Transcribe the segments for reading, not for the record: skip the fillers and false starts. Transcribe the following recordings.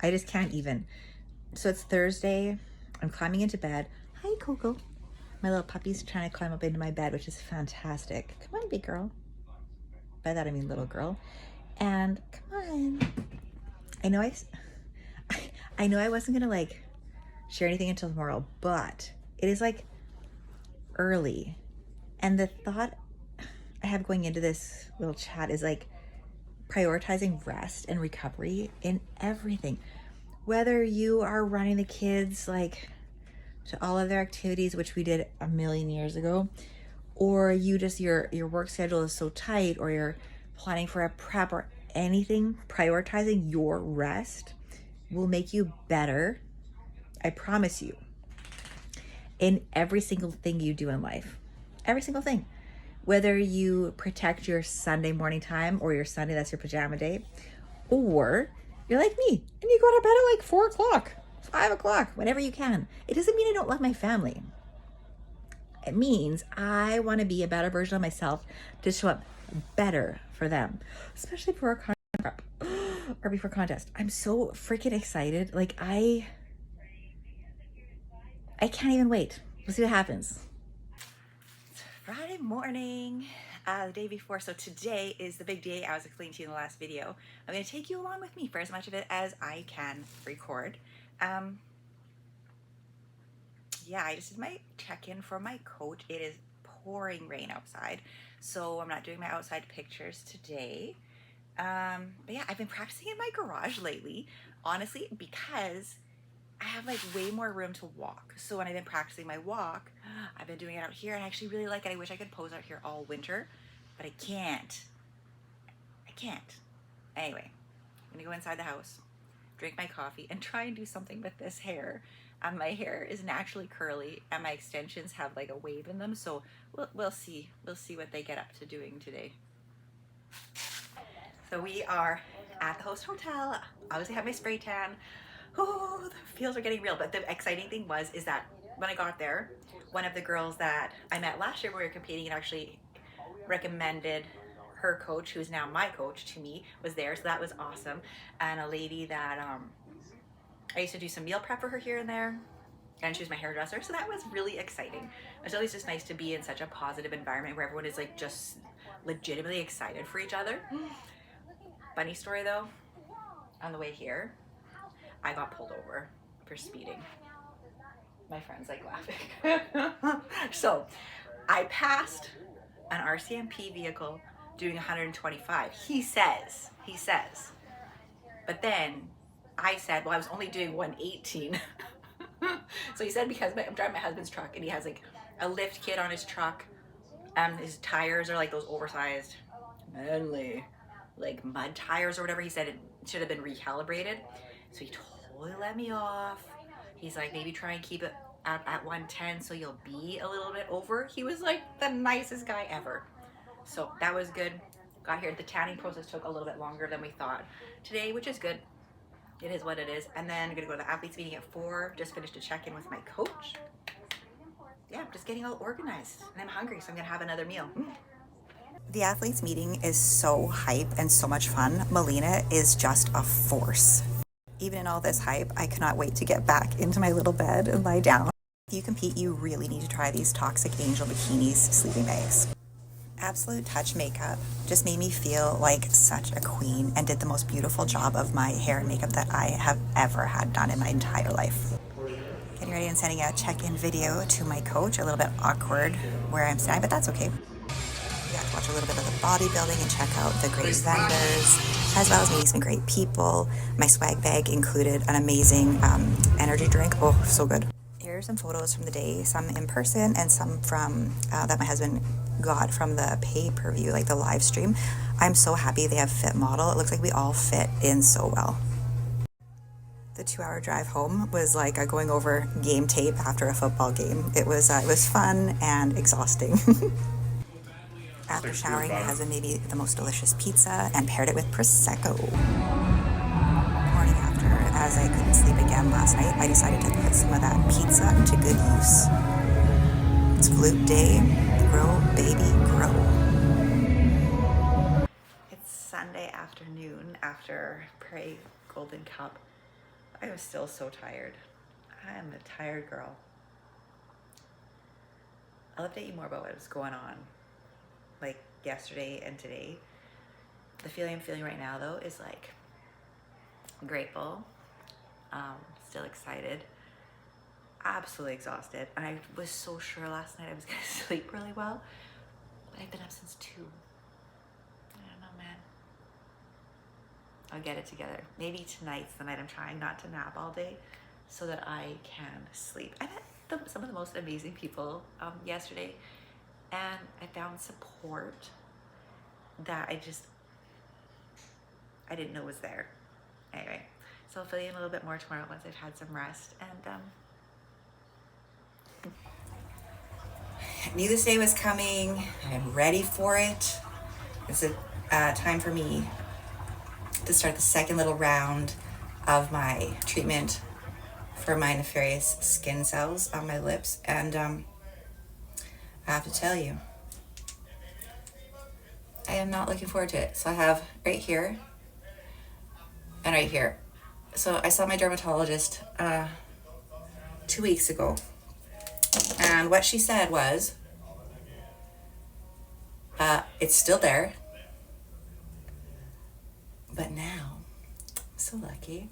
I just can't even. So it's Thursday. I'm climbing into bed. Hi, Coco. My little puppy's trying to climb up into my bed, which is fantastic. Come on, big girl. By that I mean little girl. And come on. I know I know I wasn't gonna like share anything until tomorrow, but it is like early. And the thought I have going into this little chat is like prioritizing rest and recovery in everything. Whether you are running the kids like to all of their activities, which we did a million years ago, or you just your work schedule is so tight, or you're planning for a prep or anything, prioritizing your rest will make you better. I promise you. In every single thing you do in life. Every single thing. Whether you protect your Sunday morning time or your Sunday, that's your pajama day, or you're like me and you go to bed at like 4 o'clock, 5 o'clock, whenever you can. It doesn't mean I don't love my family. It means I want to be a better version of myself to show up better for them, especially for a contest or before contest. I'm so freaking excited. Like I can't even wait. We'll see what happens. It's Friday morning, the day before. So today is the big day I was explaining to you in the last video. I'm going to take you along with me for as much of it as I can record. Yeah, I just did my check-in for my coach. It is pouring rain outside, so I'm not doing my outside pictures today. But yeah, I've been practicing in my garage lately, honestly, because I have like way more room to walk. So when I've been practicing my walk, I've been doing it out here and I actually really like it. I wish I could pose out here all winter, but I can't. Anyway, I'm gonna go inside the house, drink my coffee, and try and do something with this hair. My hair is naturally curly and my extensions have like a wave in them, so we'll see what they get up to doing today. So we are at the host hotel. Obviously have my spray tan. Oh, the feels are getting real. But the exciting thing is that when I got there, one of the girls that I met last year when we were competing and actually recommended her coach, who's now my coach, to me, was there. So that was awesome. And a lady that I used to do some meal prep for her here and there, and she was my hairdresser, so that was really exciting. It's always just nice to be in such a positive environment where everyone is like just legitimately excited for each other. Funny story though, on the way here, I got pulled over for speeding. My friend's like laughing. So I passed an RCMP vehicle doing 125. He says. But then I said, well, I was only doing 118. So he said, because I'm driving my husband's truck and he has like a lift kit on his truck. His tires are like those oversized, manly, like mud tires or whatever. He said it should have been recalibrated. So he totally let me off. He's like, maybe try and keep it at 110 so you'll be a little bit over. He was like the nicest guy ever. So that was good. Got here. The tanning process took a little bit longer than we thought today, which is good. It is what it is. And then I'm gonna go to the athletes meeting at 4. Just finished a check-in with my coach. Yeah, I'm just getting all organized. And I'm hungry, so I'm gonna have another meal. The athletes meeting is so hype and so much fun. Melina is just a force. Even in all this hype, I cannot wait to get back into my little bed and lie down. If you compete, you really need to try these Toxic Angel Bikinis sleeping bags. Absolute Touch makeup just made me feel like such a queen and did the most beautiful job of my hair and makeup that I have ever had done in my entire life. Getting ready and sending a check-in video to my coach. A little bit awkward where I'm standing, but that's okay. We got to watch a little bit of the bodybuilding and check out the great vendors, as well as meeting some great people. My swag bag included an amazing energy drink. Oh, so good. Here are some photos from the day, some in person and some from that my husband got from the pay-per-view, like the live stream. I'm so happy they have fit model. It looks like we all fit in so well. The 2-hour drive home was like going over game tape after a football game. It was fun and exhausting. After showering, my husband made me the most delicious pizza and paired it with Prosecco. Morning after, as I couldn't sleep again last night, I decided to put some of that pizza to good use. It's glute day. Grow, baby, grow. It's Sunday afternoon after Prairie Golden Cup. I was still so tired. I am a tired girl. I'll update you more about what was going on like yesterday and today. The feeling I'm feeling right now though is like grateful, still excited, absolutely exhausted. And I was so sure last night I was gonna sleep really well, but I've been up since 2. I don't know, man. I'll get it together. Maybe tonight's the night I'm trying not to nap all day so that I can sleep. I met some of the most amazing people yesterday, and I found support that I didn't know was there. Anyway, so I'll fill you in a little bit more tomorrow once I've had some rest. And I knew this day was coming. I'm ready for it. It's a time for me to start the second little round of my treatment for my nefarious skin cells on my lips. And I have to tell you, I am not looking forward to it. So I have right here and right here. So I saw my dermatologist 2 weeks ago. And what she said was, it's still there. But now, I'm so lucky,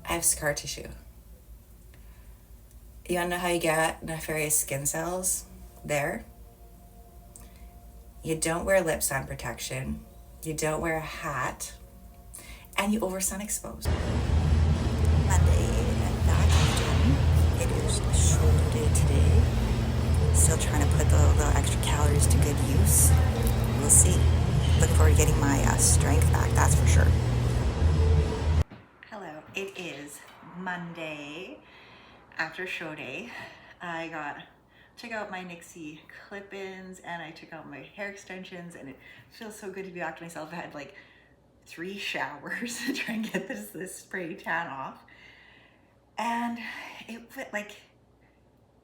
I have scar tissue. You wanna know how you get nefarious skin cells there? You don't wear lip sun protection, you don't wear a hat, and you over sun expose. Monday, and back again. It is shoulder day today. Still trying to put the extra calories to good use. We'll see. Look forward to getting my strength back, that's for sure. Hello, it is Monday after show day. I took out my Nixie clip-ins and I took out my hair extensions, and it feels so good to be back to myself. I had like 3 showers to try and get this spray tan off. And it put like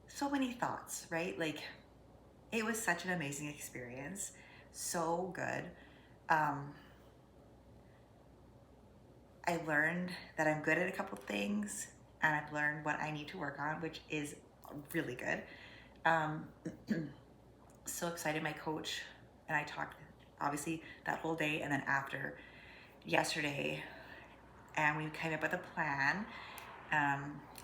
so many thoughts, right? Like it was such an amazing experience. So good. I learned that I'm good at a couple things, and I've learned what I need to work on, which is really good. So excited. My coach and I talked obviously that whole day and then after yesterday, and we came up with a plan.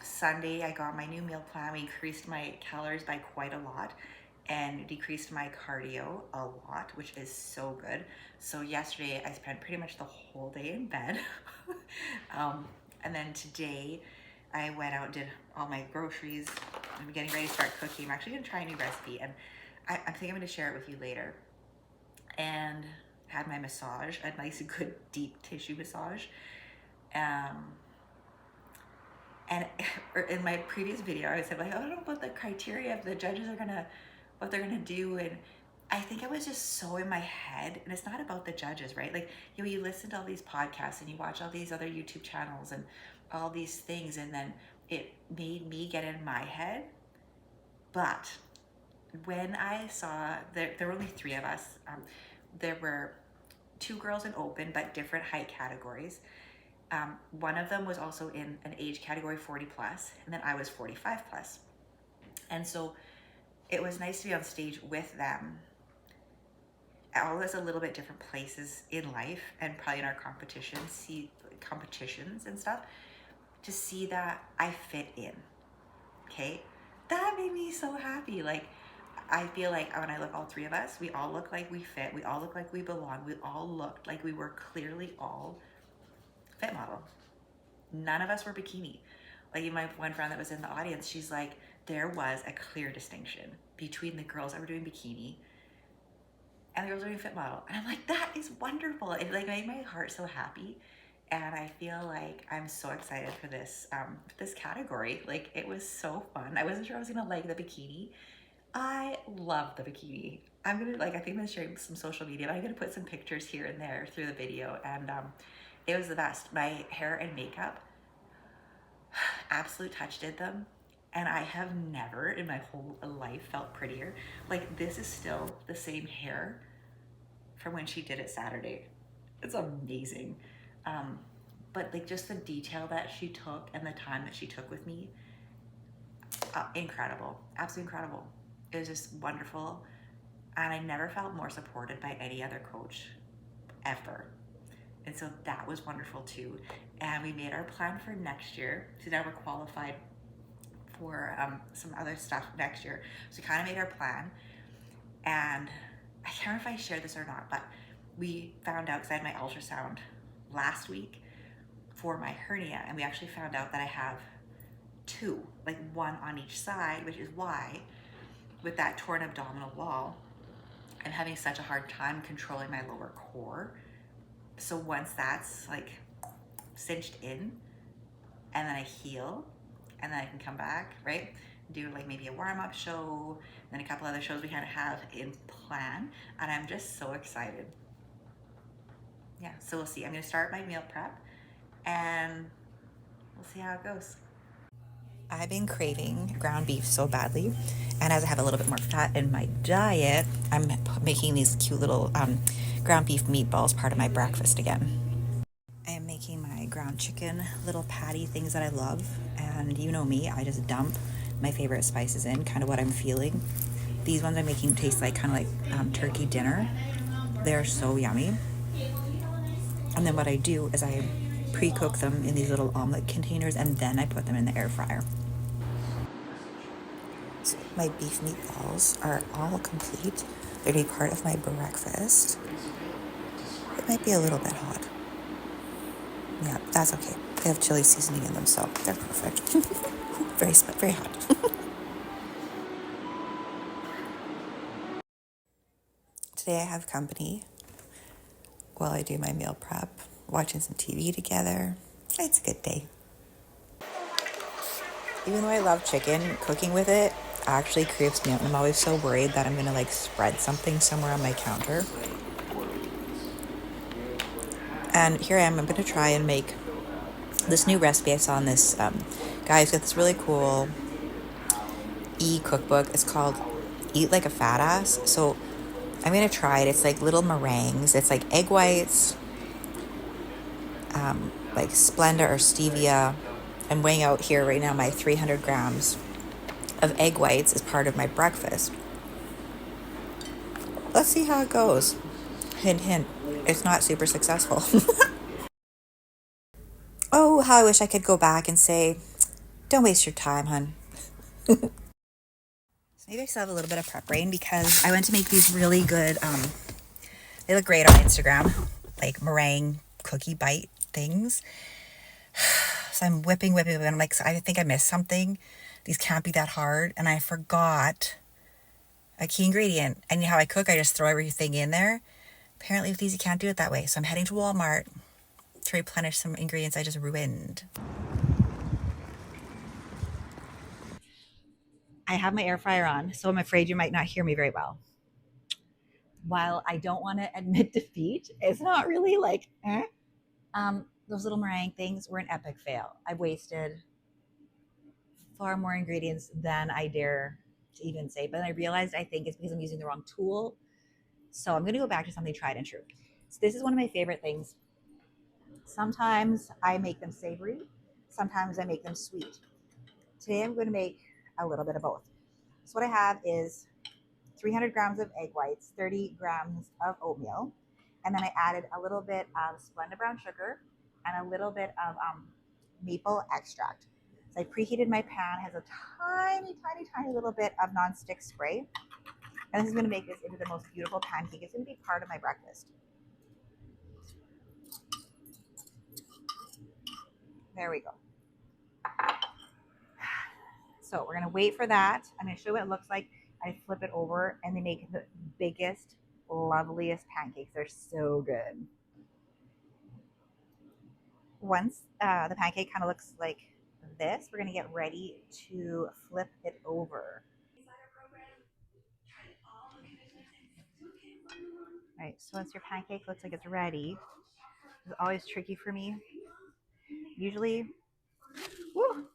Sunday I got my new meal plan. We increased my calories by quite a lot and decreased my cardio a lot, which is so good. So yesterday I spent pretty much the whole day in bed. And then today I went out and did all my groceries. I'm getting ready to start cooking. I'm actually gonna try a new recipe, and I think I'm gonna share it with you later. And had my massage, a nice good deep tissue massage. And in my previous video, I said like, I don't know about the criteria if the judges are what they're gonna do. And I think I was just so in my head, and it's not about the judges, right? Like, you listen to all these podcasts and you watch all these other YouTube channels and all these things, and then it made me get in my head. But when I saw there were only 3 of us, there were 2 girls in open, but different height categories. One of them was also in an age category 40 plus, and then I was 45 plus. And so it was nice to be on stage with them. All of us a little bit different places in life, and probably in our competitions and stuff, to see that I fit in. Okay, that made me so happy. Like, I feel like when I look, all 3 of us, we all look like we fit. We all look like we belong. We all looked like we were clearly all fit model. None of us were bikini. Like, my one friend that was in the audience, she's like, there was a clear distinction between the girls that were doing bikini and the girls that were doing fit model. And I'm like, that is wonderful. It like made my heart so happy. And I feel like I'm so excited for this category. Like, it was so fun. I wasn't sure I was gonna like the bikini. I love the bikini. I think I'm gonna share some social media, but I'm gonna put some pictures here and there through the video. And it was the best. My hair and makeup, absolute touch did them. And I have never in my whole life felt prettier. Like, this is still the same hair from when she did it Saturday. It's amazing. but like just the detail that she took and the time that she took with me, incredible, absolutely incredible. It was just wonderful, and I never felt more supported by any other coach ever. And so that was wonderful too. And we made our plan for next year. So now we're qualified for some other stuff next year. So we kind of made our plan. And I can't remember if I shared this or not, but we found out because I had my ultrasound last week for my hernia. And we actually found out that I have two, like one on each side, which is why with that torn abdominal wall, I'm having such a hard time controlling my lower core. So once that's like cinched in and then I heal and then I can come back, right? Do like maybe a warm-up show, then a couple other shows we kind of have in plan, and I'm just so excited. Yeah, so we'll see. I'm gonna start my meal prep and we'll see how it goes. I've been craving ground beef so badly, and as I have a little bit more fat in my diet, I'm making these cute little ground beef meatballs part of my breakfast again. I am making my ground chicken little patty things that I love, and you know me, I just dump my favorite spices in, kind of what I'm feeling. These ones I'm making taste like kind of like turkey dinner. They're so yummy. And then what I do is I pre-cook them in these little omelet containers, and then I put them in the air fryer. So my beef meatballs are all complete. They're gonna be part of my breakfast. It might be a little bit hot. Yeah, that's okay. They have chili seasoning in them, so they're perfect. Very hot. Today I have company while I do my meal prep, watching some TV together. It's a good day. Even though I love chicken, cooking with it actually creeps me out, and I'm always so worried that I'm gonna like spread something somewhere on my counter. And here I am, I'm gonna try and make this new recipe I saw on this guy who's got this really cool cookbook. It's called Eat Like a Fat Ass. So I'm gonna try it. It's like little meringues. It's like egg whites, like Splenda or stevia. I'm weighing out here right now my 300 grams of egg whites as part of my breakfast. Let's see how it goes. Hint, hint. It's not super successful. Oh, how I wish I could go back and say, don't waste your time, hun. So maybe I still have a little bit of prep brain because I went to make these really good, they look great on Instagram, like meringue cookie bite things. So I'm whipping. I'm like, I think I missed something. These can't be that hard. And I forgot a key ingredient. And you know how I cook, I just throw everything in there. Apparently with these, you can't do it that way. So I'm heading to Walmart to replenish some ingredients I just ruined. I have my air fryer on, so I'm afraid you might not hear me very well. While I don't want to admit defeat, it's not really like, those little meringue things were an epic fail. I wasted far more ingredients than I dare to even say. But then I realized I think it's because I'm using the wrong tool. So I'm going to go back to something tried and true. So this is one of my favorite things. Sometimes I make them savory, sometimes I make them sweet. Today I'm going to make a little bit of both. So what I have is 300 grams of egg whites, 30 grams of oatmeal, and then I added a little bit of Splenda brown sugar and a little bit of maple extract. So I preheated my pan. It has a tiny little bit of nonstick spray. And this is going to make this into the most beautiful pancake. It's going to be part of my breakfast. There we go. So we're going to wait for that. I'm going to show you what it looks like. I flip it over and they make the biggest, loveliest pancakes. They're so good. Once the pancake kind of looks like this, we're going to get ready to flip it over. All right, so once your pancake looks like it's ready, it's always tricky for me. Usually, woo,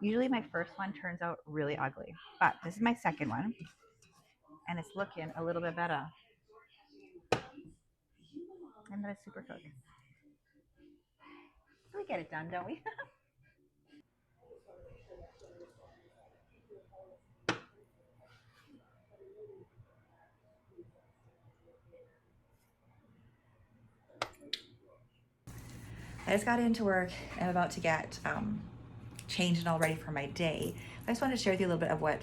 usually my first one turns out really ugly, but this is my second one, and it's looking a little bit better. I'm gonna super cook. get it done, don't we? I just got into work. I'm about to get changed and all ready for my day. I just wanted to share with you a little bit of what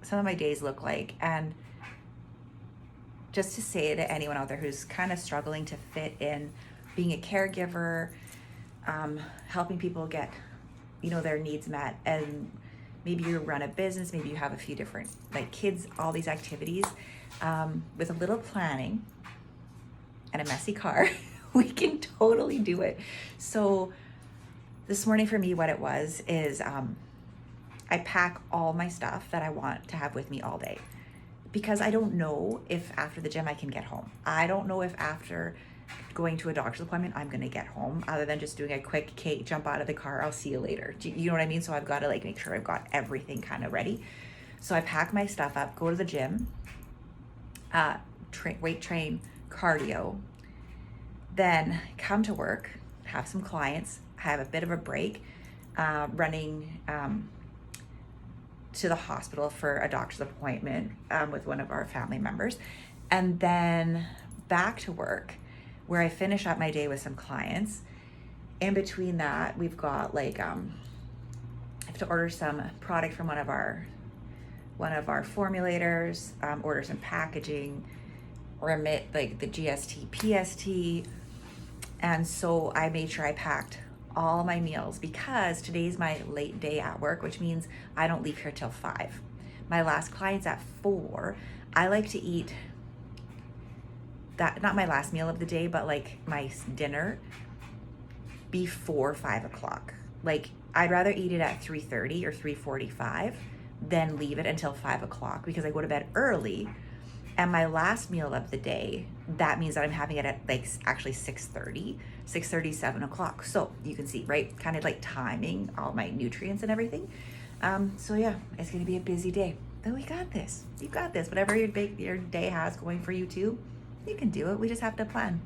some of my days look like, and just to say to anyone out there who's kind of struggling to fit in being a caregiver, helping people get, their needs met, and maybe you run a business, maybe you have a few different like kids, all these activities, with a little planning and a messy car, we can totally do it. So this morning for me, what it was is I pack all my stuff that I want to have with me all day, because I don't know if after the gym I can get home. I don't know if after going to a doctor's appointment I'm gonna get home, other than just doing a quick Kate, jump out of the car, I'll see you later. Do you know what I mean? So I've got to like make sure I've got everything kind of ready. So I pack my stuff up, go to the gym, weight train, cardio, then come to work, have some clients, have a bit of a break, running to the hospital for a doctor's appointment with one of our family members, and then back to work, where I finish up my day with some clients. In between that, we've got like I have to order some product from one of our formulators, order some packaging, remit like the GST, PST. And so I made sure I packed all my meals, because today's my late day at work, which means I don't leave here till 5. My last client's at 4. I like to eat that, not my last meal of the day, but like my dinner before 5 o'clock. Like I'd rather eat it at 3:30 or 3:45 than leave it until 5 o'clock, because I go to bed early. And my last meal of the day, that means that I'm having it at like actually 6:30, 7 o'clock. So you can see, right? Kind of like timing all my nutrients and everything. So yeah, it's gonna be a busy day. But we got this. You got this. Whatever your day has going for you too, you can do it. We just have to plan.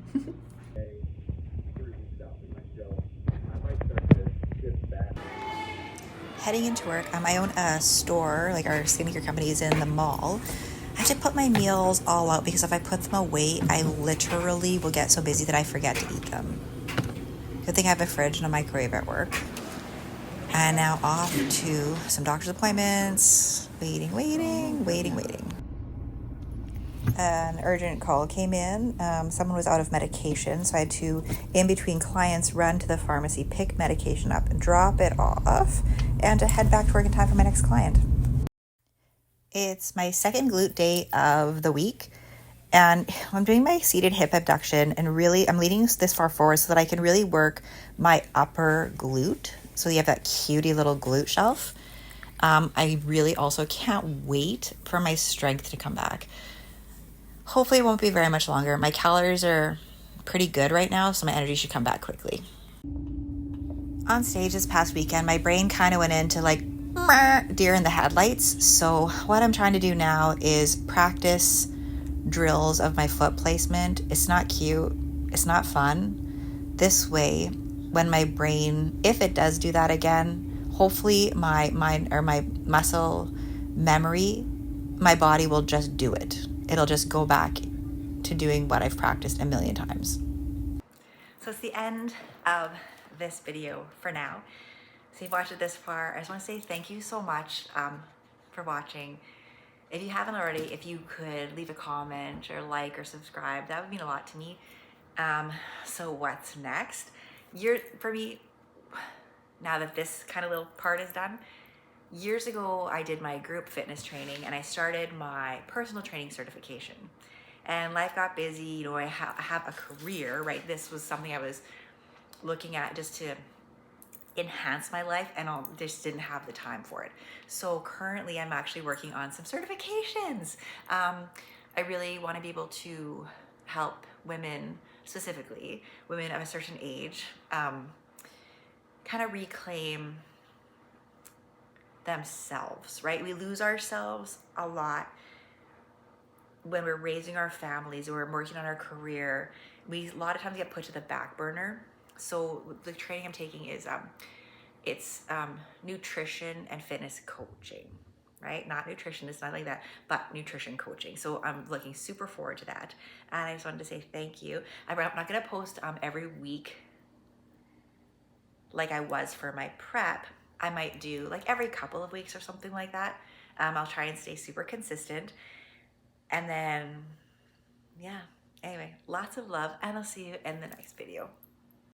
Heading into work, I own a store, like our skincare company is in the mall. I have to put my meals all out, because if I put them away, I literally will get so busy that I forget to eat them. Good thing I have a fridge and a microwave at work. And now off to some doctor's appointments. Waiting. An urgent call came in. Someone was out of medication, so I had to, in between clients, run to the pharmacy, pick medication up, and drop it off, and to head back to work in time for my next client. It's my second glute day of the week, and I'm doing my seated hip abduction, and really I'm leaning this far forward so that I can really work my upper glute. So you have that cutie little glute shelf. I really also can't wait for my strength to come back. Hopefully it won't be very much longer. My calories are pretty good right now, so my energy should come back quickly. On stage this past weekend, my brain kind of went into like deer in the headlights. So what I'm trying to do now is practice drills of my foot placement. It's not cute. It's not fun. This way, when my brain, if it does do that again, hopefully my mind or my muscle memory, my body will just do it. It'll just go back to doing what I've practiced a million times. So it's the end of this video for now. So you've watched it this far. I just want to say thank you so much for watching. If you haven't already, if you could leave a comment or like or subscribe, that would mean a lot to me. So what's next? For me, now that this kind of little part is done, years ago I did my group fitness training, and I started my personal training certification. And life got busy, I have a career, right? This was something I was looking at just to enhance my life, and I just didn't have the time for it. So currently I'm actually working on some certifications. I really want to be able to help women, specifically women of a certain age, kind of reclaim themselves, right? We lose ourselves a lot when we're raising our families or we're working on our career. We a lot of times get put to the back burner, So the training I'm taking is it's nutrition and fitness coaching, right? Not nutritionist, not like that, but nutrition coaching. So I'm looking super forward to that. And I just wanted to say thank you. I'm not gonna post every week like I was for my prep. I might do like every couple of weeks or something like that. I'll try and stay super consistent. And then, yeah, anyway, lots of love, and I'll see you in the next video.